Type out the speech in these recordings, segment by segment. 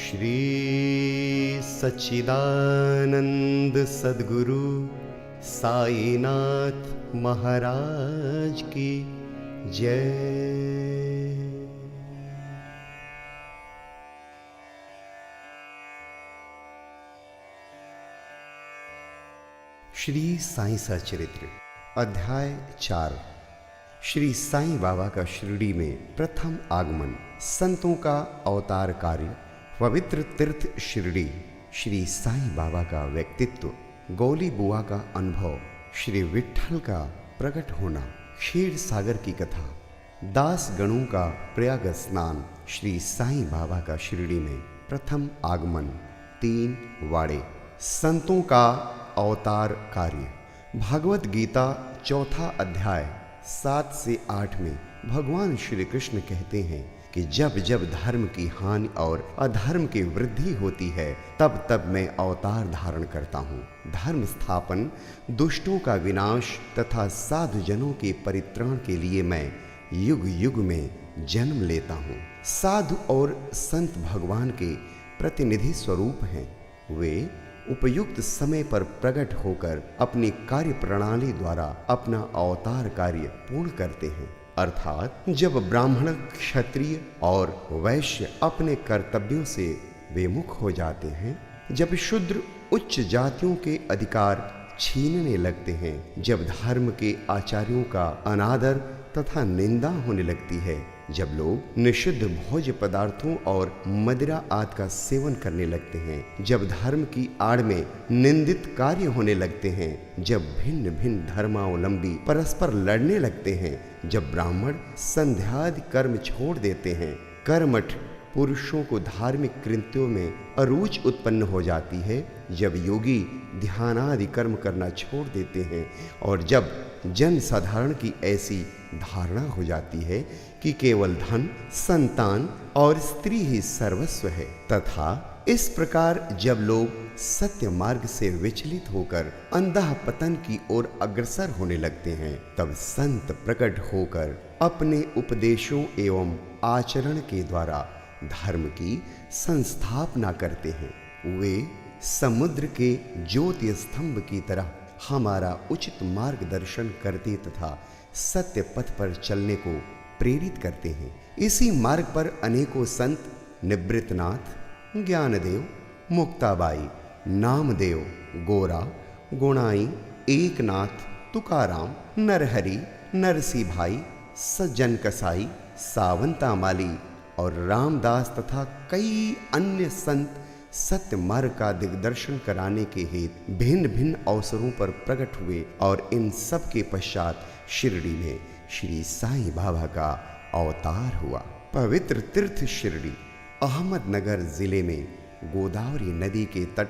श्री सच्चिदानंद सद्गुरु साईनाथ महाराज की जय। श्री साईं सचरित्र अध्याय 4। श्री साईं बाबा का शिरडी में प्रथम आगमन, संतों का अवतार कार्य, पवित्र तीर्थ शिरडी, श्री साईं बाबा का व्यक्तित्व, गौली बुआ का अनुभव, श्री विट्ठल का प्रकट होना, क्षीर सागर की कथा, दास गणों का प्रयाग स्नान, श्री साईं बाबा का शिरडी में प्रथम आगमन, 3 वाड़े, संतों का अवतार कार्य। भागवत गीता 4 अध्याय 7 से 8 में भगवान श्री कृष्ण कहते हैं कि जब जब धर्म की हानि और अधर्म की वृद्धि होती है तब तब मैं अवतार धारण करता हूँ। धर्म स्थापन, दुष्टों का विनाश तथा साधु जनों के परित्राण के लिए मैं युग युग में जन्म लेता हूँ। साधु और संत भगवान के प्रतिनिधि स्वरूप हैं। वे उपयुक्त समय पर प्रकट होकर अपनी कार्य प्रणाली द्वारा अपना अवतार कार्य पूर्ण करते हैं। अर्थात जब ब्राह्मण, क्षत्रिय और वैश्य अपने कर्तव्यों से विमुख हो जाते हैं, जब शूद्र उच्च जातियों के अधिकार छीनने लगते हैं, जब धर्म के आचार्यों का अनादर तथा निंदा होने लगती है, जब लोग निषिद्ध भोज्य पदार्थों और मदिरा आदि का सेवन करने लगते हैं, जब धर्म की आड़ में निंदित कार्य होने लगते हैं, जब भिन्न भिन्न धर्मावलंबी परस्पर लड़ने लगते हैं, जब ब्राह्मण संध्यादि कर्म छोड़ देते हैं, कर्मठ पुरुषों को धार्मिक कृत्यों में अरुचि उत्पन्न हो जाती है, जब योगी ध्यानादि कर्म करना छोड़ देते हैं और जब जन साधारण की ऐसी धारणा हो जाती है कि केवल धन, संतान और स्त्री ही सर्वस्व है, तथा इस प्रकार जब लोग सत्य मार्ग से विचलित होकर अंधा पतन की ओर अग्रसर होने लगते हैं, तब संत प्रकट होकर अपने उपदेशों एवं आचरण के द्वारा धर्म की संस्थापना करते हैं। वे समुद्र के ज्योति स्तंभ की तरह हमारा उचित मार्गदर्शन करते तथा सत्य पथ पर चलने को प्रेरित करते हैं। इसी मार्ग पर अनेकों संत निवृत्तनाथ, ज्ञानदेव, मुक्ताबाई, नामदेव, गोरा, गुणाई, एकनाथ, तुकाराम, नरहरि, नरसी भाई, सज्जन कसाई, सावंता माली और रामदास तथा कई अन्य संत सत्य मार्ग का दिग्दर्शन कराने के हेतु भिन्न भिन्न अवसरों पर प्रकट हुए और इन सब के पश्चात शिरडी में श्री साईं बाबा का अवतार हुआ। पवित्र तीर्थ शिरडी अहमदनगर जिले में गोदावरी नदी के तट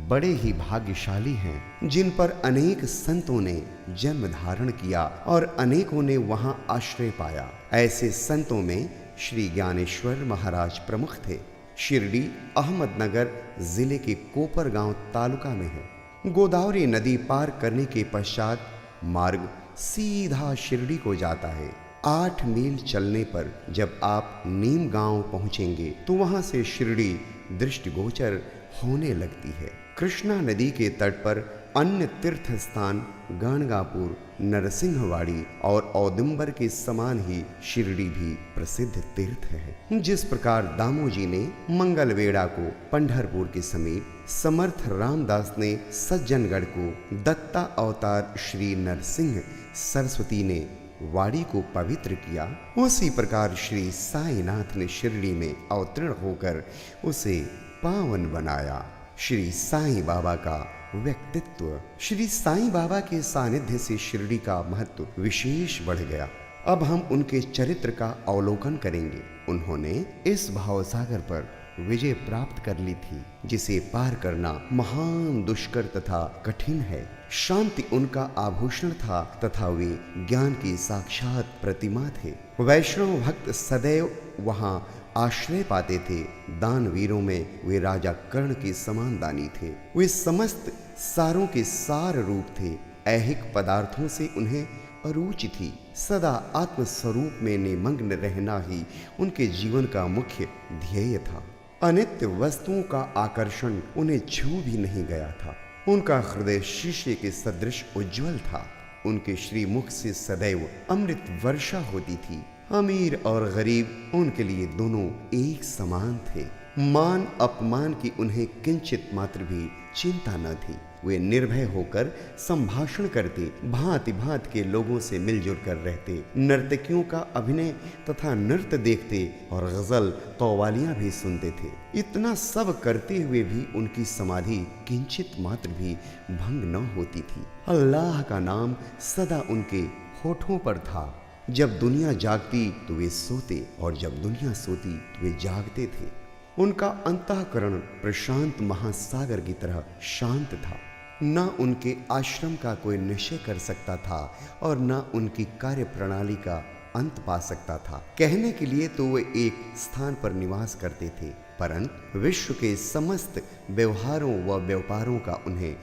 बड़े ही भाग्यशाली हैं, जिन पर अनेक संतों ने जन्म धारण किया और अनेकों ने वहां आश्रय पाया। ऐसे संतों में श्री ज्ञानेश्वर महाराज प्रमुख थे। शिरडी अहमदनगर जिले के कोपर गांव तालुका में है। गोदावरी नदी पार करने के पश्चात मार्ग सीधा शिरडी को जाता है। 8 मील चलने पर जब आप नीम गांव पहुंचेंगे तो वहां से शिरडी दृष्टिगोचर होने लगती है। कृष्णा नदी के तट पर अन्य तीर्थ स्थान गणगापुर, नरसिंहवाड़ी और औदुंबर के समान ही शिरडी भी प्रसिद्ध तीर्थ है। जिस प्रकार दामोजी ने मंगलवेड़ा को पंढरपुर के समीप, समर्थ रामदास ने सज्जनगढ़ को, दत्ता अवतार श्री नरसिंह सरस्वती ने वाड़ी को पवित्र किया, उसी प्रकार श्री साईनाथ ने शिरडी में अवतीर्ण होकर उसे पावन बनाया। श्री साईं बाबा का व्यक्तित्व। श्री साईं बाबा के सानिध्य से शिरडी का महत्व विशेष बढ़ गया। अब हम उनके चरित्र का अवलोकन करेंगे। उन्होंने इस भावसागर पर विजय प्राप्त कर ली थी जिसे पार करना महान दुष्कर तथा कठिन है। शांति उनका आभूषण था तथा वे ज्ञान की साक्षात प्रतिमा थे। वैष्णव भक्त सदैव वहां आश्रय पाते थे। दानवीरों में वे राजा कर्ण के समान दानी थे। वे समस्त सारों के सार रूप थे। ऐहिक पदार्थों से उन्हें अरुचि थी। सदा आत्म स्वरूप में निमग्न रहना ही उनके जीवन का मुख्य ध्येय था। अनित्य वस्तुओं का आकर्षण उन्हें छू भी नहीं गया था। उनका हृदय शीशे के सदृश उज्जवल था। उनके श्रीमुख से सदैव अमृत वर्षा होती थी। अमीर और गरीब उनके लिए दोनों एक समान थे। मान अपमान की उन्हें किंचित मात्र भी चिंता न थी। वे निर्भय होकर संभाषण करते, भांति भांति के लोगों से मिलजुल कर रहते, नर्तकियों का अभिनय तथा नृत्य देखते और गजल कव्वालियां भी सुनते थे। इतना सब करते हुए भी उनकी समाधि किंचित मात्र भी भंग न होती थी। अल्लाह का नाम सदा उनके होठों पर था। जब दुनिया जागती तो वे सोते और जब दुनिया सोती तो वे जागते थे। उनका अंतःकरण प्रशांत महासागर की तरह शांत था। न उनके आश्रम का कोई निश्चय कर सकता था और न उनकी कार्य प्रणाली का अंत पा सकता था। कहने के लिए तो वे एक स्थान पर निवास करते थे, परंतु विश्व के समस्त व्यवहारों व व्यापारों का उन्हें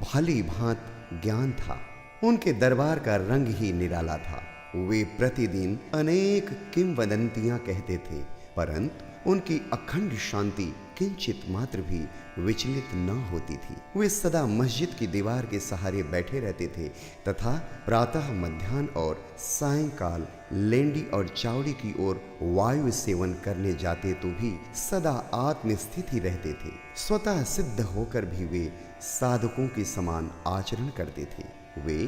भली भांति ज्ञान था। उनके दरबार का रंग ही निराला था। वे प्रतिदिन अनेक किंवदंतियां कहते थे, परंतु उनकी अखंड शांति किंचित मात्र भी विचलित न होती थी। वे सदा मस्जिद की दीवार के सहारे बैठे रहते थे तथा प्रातः, मध्याह्न और सायंकाल लेंडी और चावड़ी की ओर वायु सेवन करने जाते तो भी सदा आत्मस्थित ही रहते थे। स्वतः सिद्ध होकर भी वे साधकों के समान आचरण करते थे। वे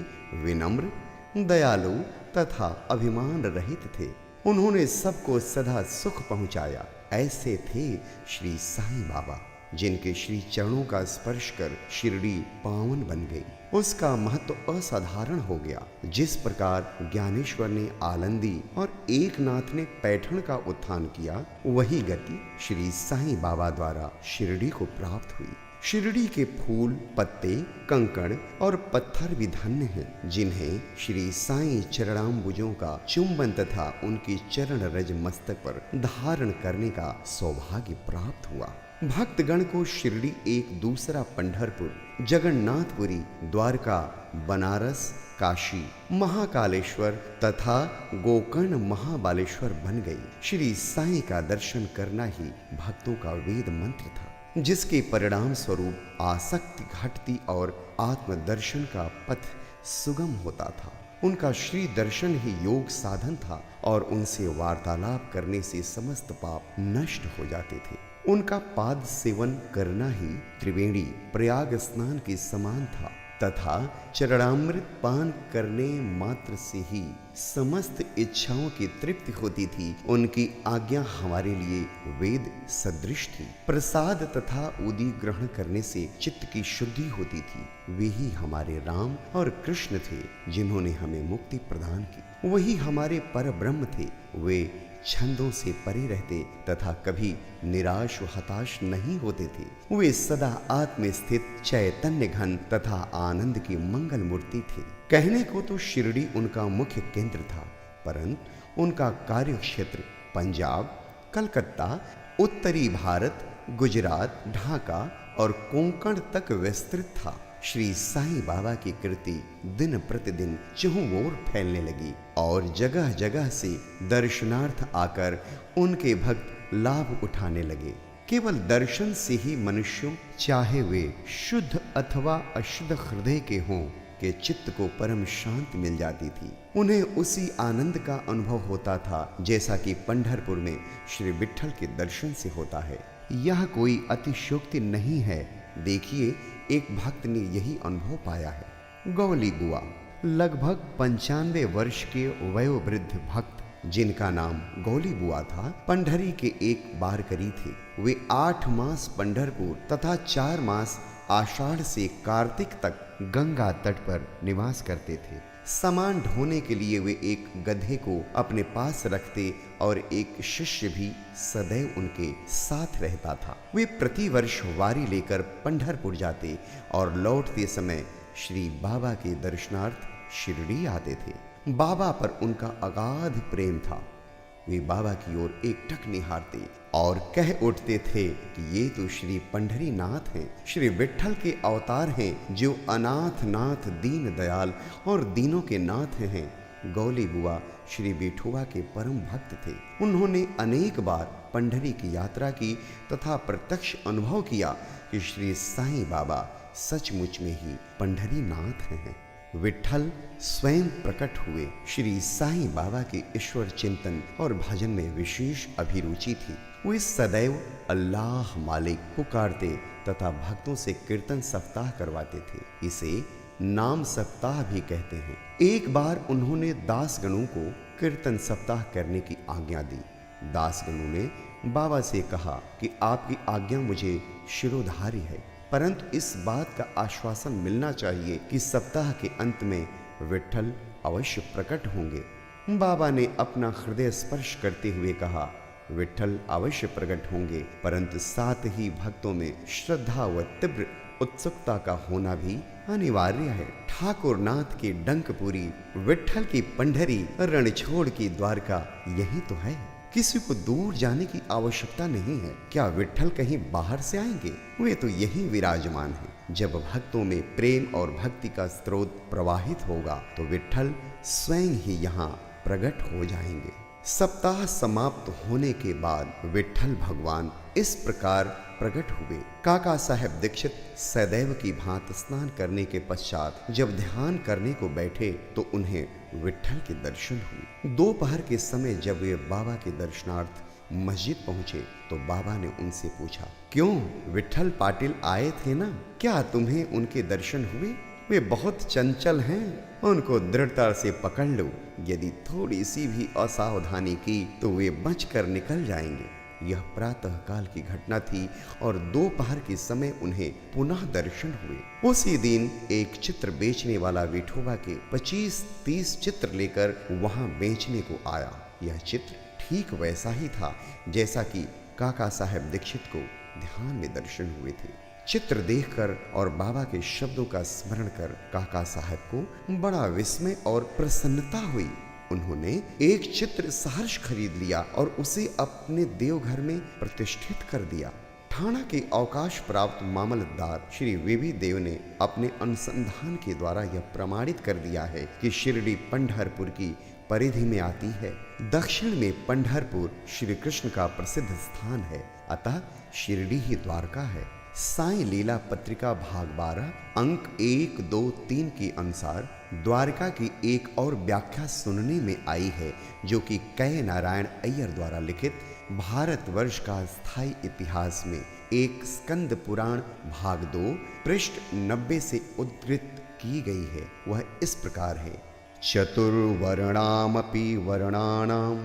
विनम्र, दयालु तथा अभिमान रहित थे। उन्होंने सबको सदा सुख पहुंचाया। ऐसे थे श्री साईं बाबा, जिनके श्री चरणों का स्पर्श कर शिरडी पावन बन गई। उसका महत्व असाधारण हो गया। जिस प्रकार ज्ञानेश्वर ने आलंदी और एकनाथ ने पैठण का उत्थान किया, वही गति श्री साईं बाबा द्वारा शिरडी को प्राप्त हुई। शिरडी के फूल, पत्ते, कंकड़ और पत्थर भी धन्य हैं, जिन्हें श्री साईं चरणाम्बुजों का चुंबन तथा उनकी चरण रज मस्तक पर धारण करने का सौभाग्य प्राप्त हुआ। भक्तगण को शिरडी एक दूसरा पंढरपुर, जगन्नाथपुरी, द्वारका, बनारस, काशी, महाकालेश्वर तथा गोकर्ण महाबालेश्वर बन गई। श्री साईं का दर्शन करना ही भक्तों का वेद मंत्र था, जिसके परिणाम स्वरूप आसक्ति घटती और आत्मदर्शन का पथ सुगम होता था। उनका श्री दर्शन ही योग साधन था और उनसे वार्तालाप करने से समस्त पाप नष्ट हो जाते थे। उनका पाद सेवन करना ही त्रिवेणी प्रयाग स्नान के समान था तथा चरणामृत पान करने मात्र से ही समस्त इच्छाओं की तृप्ति होती थी। उनकी आज्ञा हमारे लिए वेद सदृश थी। प्रसाद तथा उदी ग्रहण करने से चित्त की शुद्धि होती थी। वे ही हमारे राम और कृष्ण थे, जिन्होंने हमें मुक्ति प्रदान की। वही हमारे पर ब्रह्म थे। वे छंदों से परे रहते तथा कभी निराश व हताश नहीं होते थे। वे सदा आत्म स्थित, चैतन्य घन तथा आनंद की मंगल मूर्ति थे। कहने को तो शिरडी उनका मुख्य केंद्र था, परंतु उनका कार्य क्षेत्र पंजाब, कलकत्ता, उत्तरी भारत, गुजरात, ढाका और कोंकण तक विस्तृत था। श्री साईं बाबा की कृति दिन प्रतिदिन चहुं ओर फैलने लगी और जगह जगह से दर्शनार्थ आकर उनके भक्त लाभ उठाने लगे। केवल दर्शन से ही मनुष्यों, चाहे वे शुद्ध अथवा अशुद्ध हृदय के हों, के चित्त को परम शांति मिल जाती थी। उन्हें उसी आनंद का अनुभव होता था जैसा कि पंढरपुर में श्री विट्ठल के दर्शन से होता है। यह कोई अतिशयोक्ति नहीं है। देखिए, एक भक्त ने यही अनुभव पाया है। गौली बुआ, लगभग 95 वर्ष के वयोवृद्ध भक्त, जिनका नाम गौली बुआ था, पंढरी के एक बारकरी थे। वे 8 मास पंढरपुर तथा 4 मास आषाढ़ से कार्तिक तक गंगा तट पर निवास करते थे। सामान ढोने के लिए वे एक गधे को अपने पास रखते और एक शिष्य भी सदैव उनके साथ रहता था। वे प्रतिवर्ष वारी लेकर पंढरपुर जाते और लौटते समय श्री बाबा के दर्शनार्थ शिरडी आते थे। बाबा पर उनका अगाध प्रेम था। वे बाबा की ओर एकटक निहारते और कह उठते थे कि ये तो श्री पंढरी नाथ हैं, श्री विट्ठल के अवतार हैं, जो अनाथ नाथ, दीन दयाल और दीनों के नाथ हैं। गौली बुआ श्री विठोबा के परम भक्त थे। उन्होंने अनेक बार पंढरी की यात्रा की तथा प्रत्यक्ष अनुभव किया कि श्री साईं बाबा सचमुच में ही पंढरी नाथ हैं। विट्ठल स्वयं प्रकट हुए। श्री साईं बाबा के ईश्वर चिंतन और भजन में विशेष अभिरुचि थी। वे सदैव अल्लाह मालिक पुकारते तथा भक्तों से कीर्तन सप्ताह करवाते थे। इसे नाम सप्ताह भी कहते हैं। एक बार उन्होंने दासगणों को कीर्तन सप्ताह करने की आज्ञा दी। दासगणों ने बाबा से कहा कि आपकी आज्ञा मुझे शिरोधार्य है, परंतु इस बात का आश्वासन मिलना चाहिए कि सप्ताह के अंत में विट्ठल अवश्य प्रकट होंगे। बाबा ने अपना हृदय स्पर्श करते हुए कहा, विट्ठल अवश्य प्रकट होंगे, परंतु साथ ही भक्तों में श्रद्धा व तीव्र उत्सुकता का होना भी अनिवार्य है। ठाकुरनाथ की डंकपुरी, विट्ठल की पंढरी, रणछोड़ की द्वारका यही तो है। किसी को दूर जाने की आवश्यकता नहीं है। क्या विट्ठल कहीं बाहर से आएंगे? वे तो यही विराजमान हैं। जब भक्तों में प्रेम और भक्ति का स्रोत प्रवाहित होगा तो विट्ठल स्वयं ही यहाँ प्रकट हो जाएंगे। सप्ताह समाप्त होने के बाद विट्ठल भगवान इस प्रकार प्रकट हुए। काका साहेब दीक्षित सदैव की भांति स्नान करने के पश्चात जब ध्यान करने को बैठे तो उन्हें विट्ठल के दर्शन हुए। दोपहर के समय जब वे बाबा के दर्शनार्थ मस्जिद पहुंचे तो बाबा ने उनसे पूछा, क्यों विट्ठल पाटिल आए थे ना, क्या तुम्हें उनके दर्शन हुए? वे बहुत चंचल हैं, उनको दृढ़ता से पकड़ लो। यदि थोड़ी सी भी असावधानी की तो वे बचकर निकल जाएंगे। यह प्रातः काल की घटना थी और दोपहर के समय उन्हें पुनः दर्शन हुए। उसी दिन एक चित्र बेचने वाला विठोबा के 25-30 चित्र लेकर वहां बेचने को आया। यह चित्र ठीक वैसा ही था जैसा कि काका साहेब दीक्षित को ध्यान में दर्शन हुए थे। चित्र देखकर और बाबा के शब्दों का स्मरण कर काका साहब को बड़ा विस्मय और प्रसन्नता हुई। उन्होंने एक चित्र सहर्ष खरीद लिया और उसे अपने देवघर में प्रतिष्ठित कर दिया। ठाणा के अवकाश प्राप्त मामलतदार श्री वीवी देव ने अपने अनुसंधान के द्वारा यह प्रमाणित कर दिया है कि शिरडी पंढरपुर की परिधि में आती है। दक्षिण में पंढरपुर श्री कृष्ण का प्रसिद्ध स्थान है, अतः शिरडी ही द्वारका है। साईं लीला पत्रिका भाग 12 अंक 1, 2, 3 के अनुसार द्वारका की एक और व्याख्या सुनने में आई है, जो कि कै नारायण अय्यर द्वारा लिखित भारतवर्ष का स्थायी इतिहास में एक स्कंद पुराण भाग 2 पृष्ठ 90 से उद्धृत की गई है। वह इस प्रकार है, चतुर्वर्णामपि वर्णानां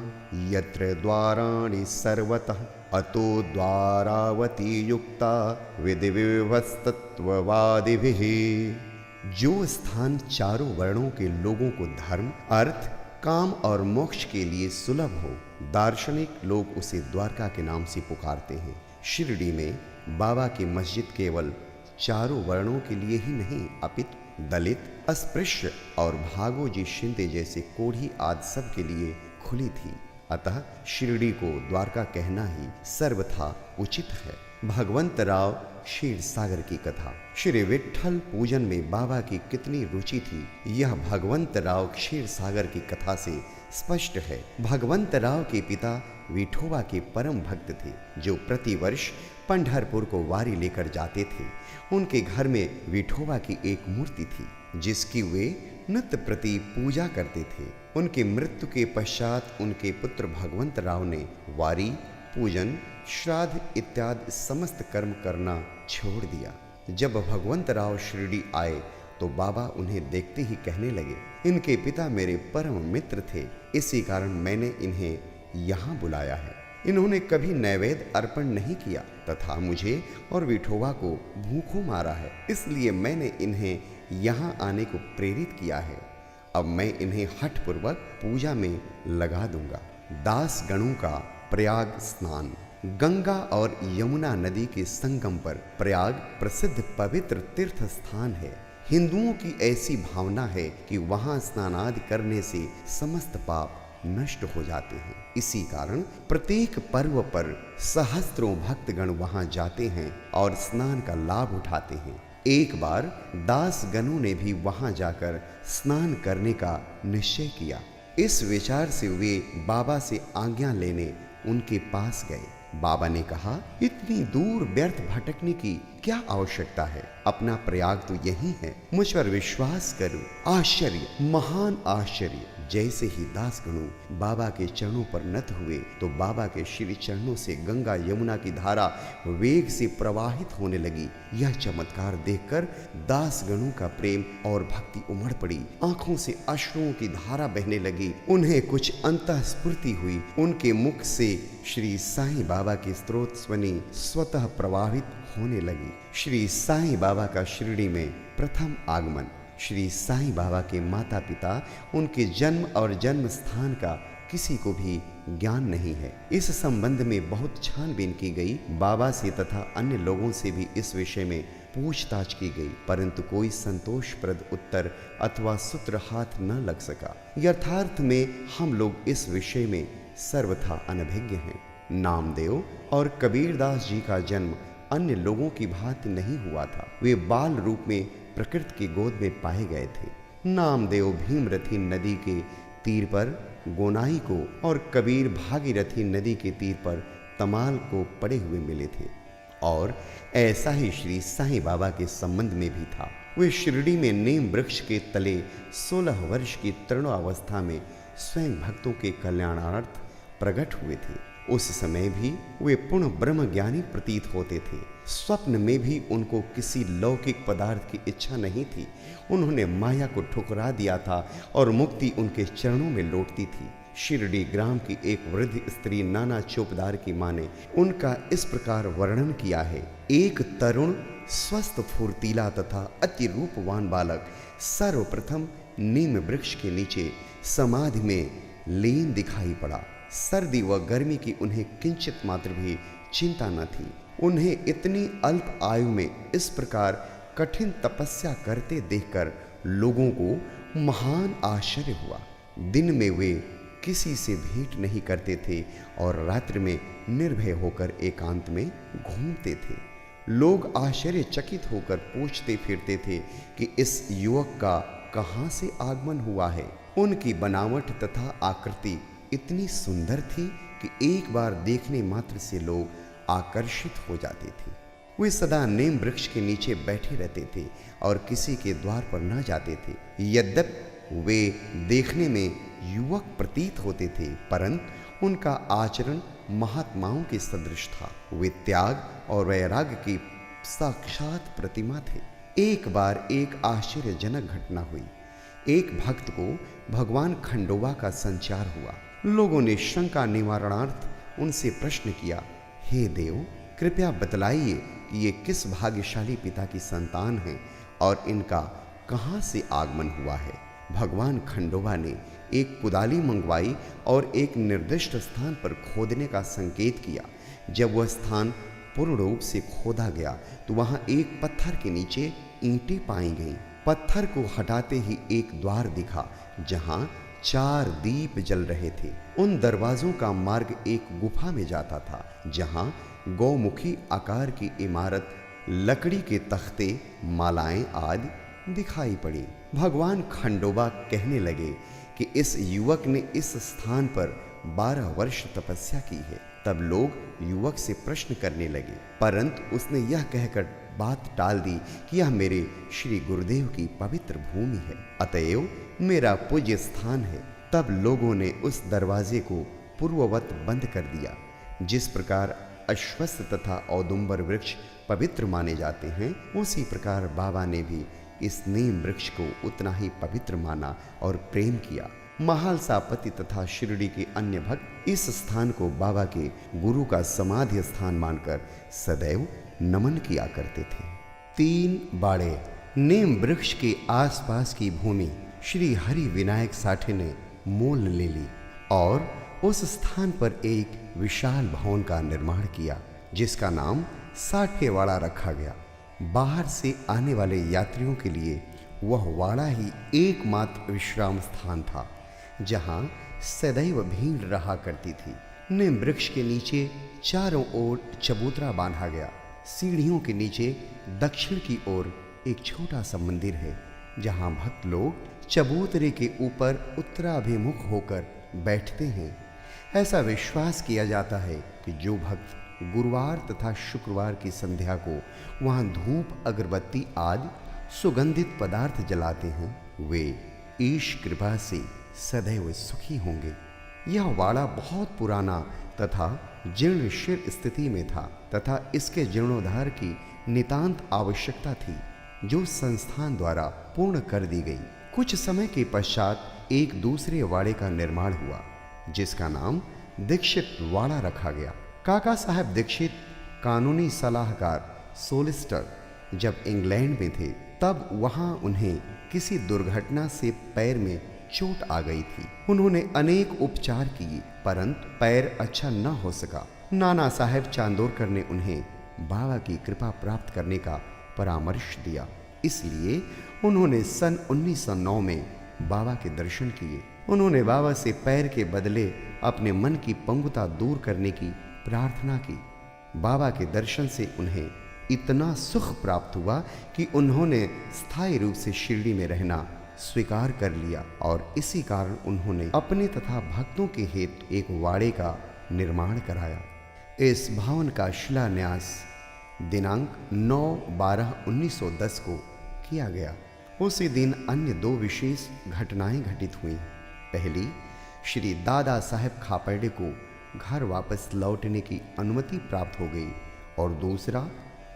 यत्र द्वाराणि सर्वतः अतो द्वारावती युक्ता विधिविवस्तत्ववादिभिः। जो स्थान चारों वर्णों के लोगों को धर्म, अर्थ, काम और मोक्ष के लिए सुलभ हो, दार्शनिक लोग उसे द्वारका के नाम से पुकारते हैं। शिरडी में बाबा की मस्जिद केवल चारों वर्णों के लिए ही नहीं, अपितु दलित, अस्पृश्य और भागोजी शिंदे जैसे कोढ़ी आदि सब के लिए खुली थी। अतः शिरडी को द्वारका कहना ही सर्वथा उचित है। भगवंत राव क्षीर सागर की कथा। श्री विट्ठल पूजन में बाबा की कितनी रुचि थी, यह भगवंत राव क्षीर सागर की कथा से स्पष्ट है। भगवंत राव के पिता विठोबा के परम भक्त थे, जो प्रतिवर्ष पंढरपुर को वारी लेकर जाते थे। उनके घर में विठोबा की एक मूर्ति थी, जिसकी वे नित्य प्रति पूजा करते थे। उनकी मृत्यु के पश्चात उनके पुत्र भगवंत राव ने वारी, पूजन, श्राद्ध इत्यादि समस्त कर्म करना छोड़ दिया। जब भगवंत राव शिरडी आए तो बाबा उन्हें देखते ही कहने लगे, इनके पिता मेरे परम मित्र थे, इसी कारण मैंने इन्हें यहाँ बुलाया है। इन्होंने कभी नैवेद्य अर्पण नहीं किया तथा मुझे और विठोबा को भूखों मारा है, इसलिए मैंने इन्हें यहाँ आने को प्रेरित किया है। अब मैं इन्हें हठपूर्वक पूजा में लगा दूंगा। दास गणों का प्रयाग स्नान। गंगा और यमुना नदी के संगम पर प्रयाग प्रसिद्ध पवित्र तीर्थ स्थान है। हिंदुओं की ऐसी भावना है कि वहां स्नान आदि करने से समस्त पाप नष्ट हो जाते हैं। इसी कारण प्रत्येक पर्व पर सहस्त्रों भक्तगण वहां जाते हैं और स्नान का लाभ उठाते हैं। एक बार दास गणों ने भी वहां जाकर स्नान करने का निश्चय किया। इस विचार से वे बाबा से आज्ञा लेने उनके पास गए। बाबा ने कहा, इतनी दूर व्यर्थ भटकने की क्या आवश्यकता है? अपना प्रयाग तो यही है। मुझ पर विश्वास करो। आश्चर्य, महान आश्चर्य। जैसे ही दासगणों बाबा के चरणों पर नत हुए तो बाबा के श्री चरणों से गंगा यमुना की धारा वेग से प्रवाहित होने लगी। यह चमत्कार देखकर दासगणों का प्रेम और भक्ति उमड़ पड़ी। आंखों से अश्रुओं की धारा बहने लगी। उन्हें कुछ अंतःस्फूर्ति हुई। उनके मुख से श्री साईं बाबा की स्तोत्र ध्वनि स्वतः प्रवाहित होने लगी। श्री साईं बाबा का शिरडी में प्रथम आगमन। श्री साईं बाबा के माता पिता, उनके जन्म और जन्म स्थान का किसी को भी ज्ञान नहीं है। इस संबंध में बहुत छानबीन की गई। बाबा से तथा अन्य लोगों से भी इस विषय में पूछताछ की गई, परंतु कोई संतोषप्रद उत्तर अथवा सूत्र हाथ न लग सका। यथार्थ में हम लोग इस विषय में सर्वथा अनभिज्ञ हैं। नामदेव और कबीरदास जी का जन्म अन्य लोगों की भांति नहीं हुआ था। वे बाल रूप में प्रकृति की गोद में पाए गए थे। नामदेव भीमरथी नदी के तीर पर गोनाई को और कबीर भागीरथी नदी के तीर पर तमाल को पड़े हुए मिले थे। और ऐसा ही श्री साईं बाबा के संबंध में भी था। वे शिरडी में नीम वृक्ष के तले 16 वर्ष की तरुणावस्था में स्वयं भक्तों के कल्याणार्थ प्रकट हुए थे। उस समय भी वे पूर्ण ब्रह्म ज्ञानी प्रतीत होते थे। स्वप्न में भी उनको किसी लौकिक पदार्थ की इच्छा नहीं थी। उन्होंने माया को ठुकरा दिया था और मुक्ति उनके चरणों में लौटती थी। शिरडी ग्राम की एक वृद्ध स्त्री नाना चौपदार की मां ने उनका इस प्रकार वर्णन किया है। एक तरुण स्वस्थ फुर्तीला तथा अति रूपवान बालक सर्वप्रथम नीम वृक्ष के नीचे समाधि में लीन दिखाई पड़ा। सर्दी व गर्मी की उन्हें किंचित मात्र भी चिंता न थी। उन्हें इतनी अल्प आयु में इस प्रकार कठिन तपस्या करते देखकर लोगों को महान आश्चर्य हुआ। दिन में वे किसी से भेंट नहीं करते थे और रात्रि में निर्भय होकर एकांत में घूमते थे। लोग आश्चर्यचकित होकर पूछते फिरते थे कि इस युवक का कहाँ से आगमन हुआ है। उनकी बनावट तथा आकृति इतनी सुंदर थी कि एक बार देखने मात्र से लोग आकर्षित हो जाते थे। वे सदा नीम वृक्ष के नीचे बैठे रहते थे और किसी के द्वार पर न जाते थे। यद्यपि वे देखने में युवक प्रतीत होते थे, परंतु उनका आचरण महात्माओं के सदृश था। वे त्याग और वैराग्य की साक्षात प्रतिमा थे। एक बार एक आश्चर्यजनक घटना हुई। एक भक्त को भगवान खंडोबा का संचार हुआ। लोगों ने शंका निवारणार्थ उनसे प्रश्न किया, हे देव, कृपया बतलाइए कि ये किस भाग्यशाली पिता की संतान हैं और इनका कहाँ से आगमन हुआ है। भगवान खंडोबा ने एक कुदाली मंगवाई और एक निर्दिष्ट स्थान पर खोदने का संकेत किया। जब वह स्थान पूर्ण रूप से खोदा गया तो वहां एक पत्थर के नीचे ईंटें पाई गईं। पत्थर को हटाते ही एक द्वार दिखा जहां 4 दीप जल रहे थे। उन दरवाजों का मार्ग एक गुफा में जाता था जहां गौमुखी आकार की इमारत, लकड़ी के तख्ते, मालाएं आदि दिखाई पड़ी। भगवान खंडोबा कहने लगे कि इस युवक ने इस स्थान पर 12 वर्ष तपस्या की है। तब लोग युवक से प्रश्न करने लगे, परंतु उसने यह कहकर बात टाल दी कि यह मेरे श्री गुरुदेव की पवित्र भूमि है, अतएव मेरा पूज्य स्थान है। तब लोगों ने उस दरवाजे को पूर्ववत बंद कर दिया। जिस प्रकार अश्वत्थ तथा औदुंबर वृक्ष पवित्र माने जाते हैं, उसी प्रकार बाबा ने भी इस नीम वृक्ष को उतना ही पवित्र माना और प्रेम किया। महालसापति तथा शिरडी के अन्य भक्त इस स्थान को बाबा के गुरु का समाधि स्थान मानकर सदैव नमन किया करते थे। 3 बाड़े। नीम वृक्ष के आसपास की भूमि श्री हरि विनायक साठे ने मोल ले ली और उस स्थान पर एक विशाल भवन का निर्माण किया, जिसका नाम साठेवाड़ा रखा गया। बाहर से आने वाले यात्रियों के लिए वह वाड़ा ही एकमात्र विश्राम स्थान था, जहां सदैव भीड़ रहा करती थी। नीम वृक्ष के नीचे चारों ओर चबूतरा बांधा गया। सीढ़ियों के नीचे दक्षिण की ओर एक छोटा सा मंदिर है, जहां भक्त लोग चबूतरे के ऊपर उत्तराभिमुख होकर बैठते हैं। ऐसा विश्वास किया जाता है कि जो भक्त गुरुवार तथा शुक्रवार की संध्या को वहां धूप अगरबत्ती आदि सुगंधित पदार्थ जलाते हैं, वे ईश कृपा से सदैव सुखी होंगे। यह वाड़ा बहुत पुराना तथा जीर्णशीर्ण स्थिति में था तथा इसके जीर्णोद्धार की नितांत आवश्यकता थी, जो संस्थान द्वारा पूर्ण कर दी गई। कुछ समय के पश्चात एक दूसरे वाड़े का निर्माण हुआ, जिसका नाम दीक्षित वाड़ा रखा गया। काका साहब दीक्षित कानूनी सलाहकार सोलिसिटर जब इंग्लैंड में थे, तब वहां उन्हें किसी दुर्घटना से पैर में चोट आ गई थी। उन्होंने अनेक उपचार किए, परंतु पैर अच्छा न हो सका। नाना साहेब चांदोरकर ने उन्हें बाबा की कृपा प्राप्त करने का परामर्श दिया, इसलिए उन्होंने सन 1909 में बाबा के दर्शन किए। उन्होंने बाबा से पैर के बदले अपने मन की पंगुता दूर करने की प्रार्थना की। बाबा के दर्शन से उन्हें इतना सुख प्राप्त हुआ कि उन्होंने स्थायी रूप से शिरडी में रहना स्वीकार कर लिया और इसी कारण उन्होंने अपने तथा भक्तों के हेतु एक वाड़े का निर्माण कराया। इस भवन का शिलान्यास दिनांक 9/12/1910 को किया गया। उसी दिन अन्य दो विशेष घटनाएं घटित हुई। पहली, श्री दादा साहेब खापर्डे को घर वापस लौटने की अनुमति प्राप्त हो गई और दूसरा,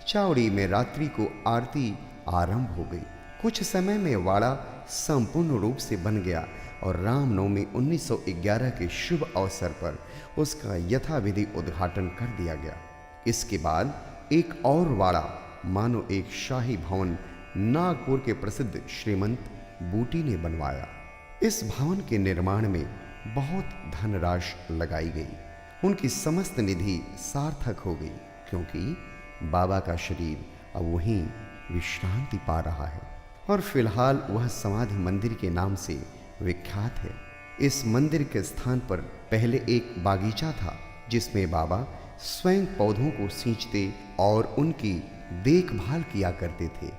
चावड़ी में रात्रि को आरती आरंभ हो गई। कुछ समय में वाड़ा संपूर्ण रूप से बन गया और रामनवमी 1911 के शुभ अवसर पर उसका यथाविधि उद्घाटन कर दिया गया। इसके बाद एक और वाड़ा मानो एक शाही भवन नागपुर के प्रसिद्ध श्रीमंत बूटी ने बनवाया। इस भवन के निर्माण में बहुत धनराशि लगाई गई। उनकी समस्त निधि सार्थक हो गई, क्योंकि बाबा का शरीर अब वहीं विश्रांति पा रहा है और फिलहाल वह समाधि मंदिर के नाम से विख्यात है। इस मंदिर के स्थान पर पहले एक बागीचा था, जिसमें बाबा स्वयं पौधों को सींचते और उनकी देखभाल किया करते थे।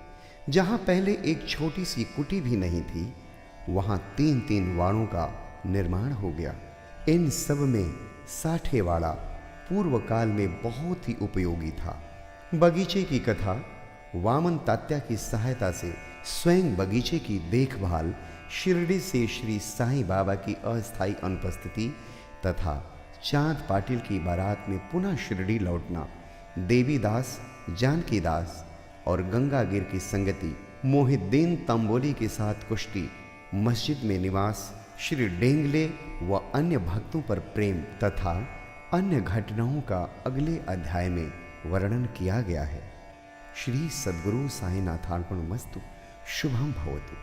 जहां पहले एक छोटी सी कुटी भी नहीं थी, वहां 3-3 वाड़ों का निर्माण हो गया। इन सब में साठे वाड़ा पूर्व काल में बहुत ही उपयोगी था। बगीचे की कथा वामन तात्या की सहायता से स्वयं बगीचे की देखभाल, शिरडी से श्री साईं बाबा की अस्थायी अनुपस्थिति तथा चांद पाटिल की बारात में पुनः शिरडी लौटना, देवीदास, जानकीदास और गंगागिर की संगति, मोहिद्दीन तंबोली के साथ कुश्ती, मस्जिद में निवास, श्री डेंगले व अन्य भक्तों पर प्रेम तथा अन्य घटनाओं का अगले अध्याय में वर्णन किया गया है। श्री सद्गुरु साईनाथार्पणमस्तु। शुभम भवतु।